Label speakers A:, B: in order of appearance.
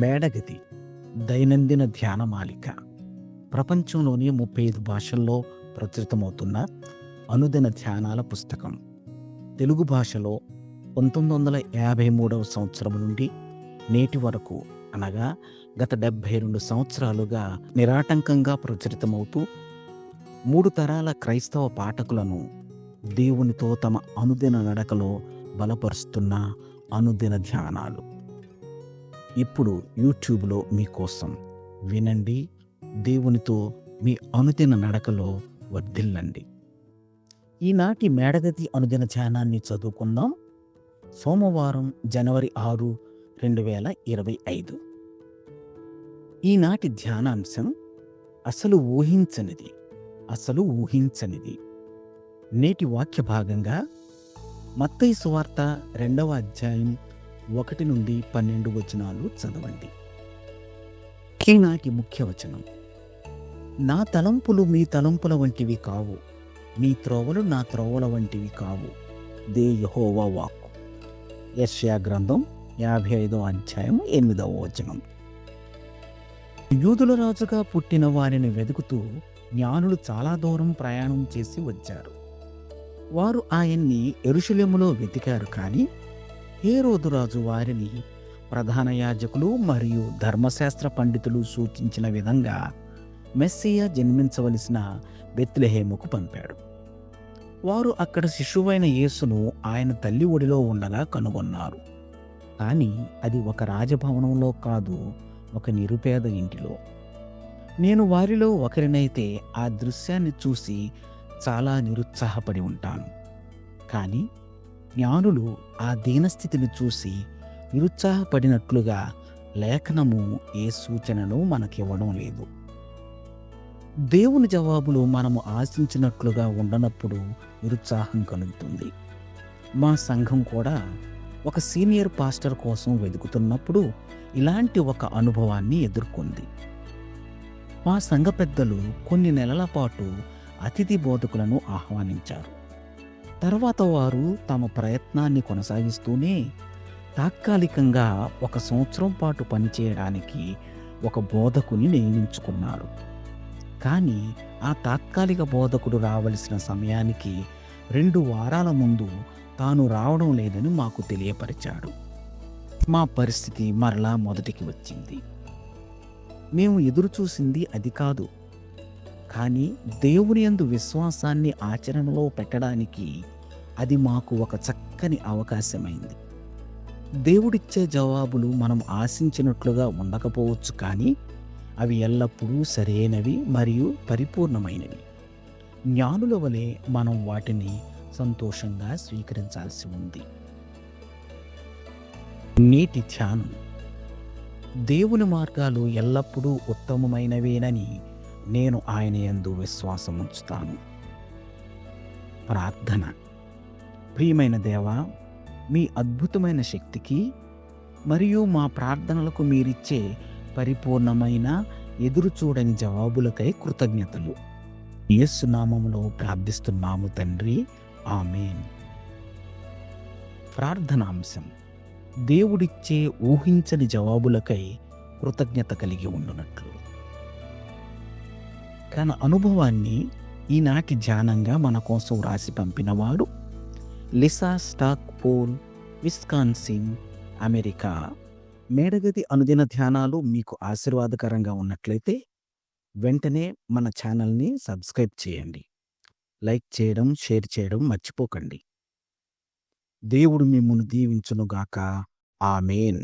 A: మేడగది దైనందిన ధ్యానమాలిక ప్రపంచంలోని 35 భాషల్లో ప్రచురితమవుతున్న అనుదిన ధ్యానాల పుస్తకం. తెలుగు భాషలో 1953 సంవత్సరం నుండి నేటి వరకు, అనగా గత 72 సంవత్సరాలుగా నిరాటంకంగా ప్రచురితమవుతూ 3 తరాల క్రైస్తవ పాఠకులను దేవునితో తమ అనుదిన నడకలో బలపరుస్తున్న అనుదిన ధ్యానాలు ఇప్పుడు యూట్యూబ్లో మీకోసం. వినండి, దేవునితో మీ అనుదిన నడకలో వర్ధిల్లండి. ఈనాటి మేడగది అనుదిన ధ్యానాన్ని చదువుకుందాం. సోమవారం జనవరి 6, 2025. ఈనాటి ధ్యానాంశం అసలు ఊహించనిది. నేటి వాక్య భాగంగా మత్తయి సువార్త 2వ అధ్యాయం 1 నుండి 12 వచనాలు చదవండి. ఈనాటి ముఖ్య వచనం: నా తలంపులు మీ తలంపుల వంటివి కావు, మీ త్రోవలు నా త్రోవల వంటివి కావు. దే యెహోవా వాక్కు. యెషయా గ్రంథం 55వ అధ్యాయం 8వ వచనం. యూదుల రాజుగా పుట్టిన వారిని వెతుకుతూ జ్ఞానులు చాలా దూరం ప్రయాణం చేసి వచ్చారు. వారు ఆయన్ని యెరూషలేములో వెతికారు, కానీ హేరోదు రాజు వారిని ప్రధాన యాజకులు మరియు ధర్మశాస్త్ర పండితులు సూచించిన విధంగా మెస్సియా జన్మించవలసిన బెత్లెహేముకు పంపాడు. వారు అక్కడ శిశువైన యేసును ఆయన తల్లి ఒడిలో ఉండగా కనుగొన్నారు. కానీ అది ఒక రాజభవనంలో కాదు, ఒక నిరుపేద ఇంటిలో. నేను వారిలో ఒకరినైతే ఆ దృశ్యాన్ని చూసి చాలా నిరుత్సాహపడి ఉంటాను. కానీ జ్ఞానులు ఆ దీనస్థితిని చూసి నిరుత్సాహపడినట్లుగా లేఖనము ఏ సూచనను మనకివ్వడం లేదు. దేవుని జవాబులు మనము ఆశించినట్లుగా ఉండనప్పుడు నిరుత్సాహం కలుగుతుంది. మా సంఘం కూడా ఒక సీనియర్ పాస్టర్ కోసం వెతుకుతున్నప్పుడు ఇలాంటి ఒక అనుభవాన్ని ఎదుర్కొంది. మా సంఘ పెద్దలు కొన్ని నెలల పాటు అతిథి బోధకులను ఆహ్వానించారు. తర్వాత వారు తమ ప్రయత్నాన్ని కొనసాగిస్తూనే తాత్కాలికంగా 1 సంవత్సరం పాటు పనిచేయడానికి ఒక బోధకుని నియమించుకున్నారు. కానీ ఆ తాత్కాలిక బోధకుడు రావలసిన సమయానికి 2 వారాల ముందు తాను రావడం లేదని మాకు తెలియపరిచాడు. మా పరిస్థితి మరలా మొదటికి వచ్చింది. మేము ఎదురుచూసింది అది కాదు, కానీ దేవుని యందు విశ్వాసాన్ని ఆచరణలో పెట్టడానికి అది మాకు ఒక చక్కని అవకాశమైంది. దేవుడిచ్చే జవాబులు మనం ఆశించినట్లుగా ఉండకపోవచ్చు, కానీ అవి ఎల్లప్పుడూ సరైనవి మరియు పరిపూర్ణమైనవి. జ్ఞానుల వలె మనం వాటిని సంతోషంగా స్వీకరించాల్సి ఉంది. నేటి ధ్యానం: దేవుని మార్గాలు ఎల్లప్పుడూ ఉత్తమమైనవేనని నేను ఆయన యందు విశ్వాసం ఉంచుతాను. ప్రార్థన. ప్రియమైన దేవా, మీ అద్భుతమైన శక్తికి మరియు మా ప్రార్థనలకు మీరిచ్చే పరిపూర్ణమైన ఎదురుచూడని జవాబులకై కృతజ్ఞతలు. యేసు నామములో ప్రార్థిస్తున్నాము తండ్రి, ఆమేన్. ప్రార్థనాంశం: దేవుడిచ్చే ఊహించని జవాబులకై కృతజ్ఞత కలిగి ఉండునట్లు. తన అనుభవాన్ని ఈనాటి ధ్యానంగా మన కోసం రాసి పంపినవాడు Lisa Stackpole, Wisconsin, America. మేడగది అనుదిన ధ్యానాలు మీకు ఆశీర్వాదకరంగా ఉన్నట్లయితే వెంటనే మన ఛానల్ని సబ్స్క్రైబ్ చేయండి. లైక్ చేయడం, షేర్ చేయడం మర్చిపోకండి. దేవుడు మిమ్మును దీవించునుగాక. ఆమేన్.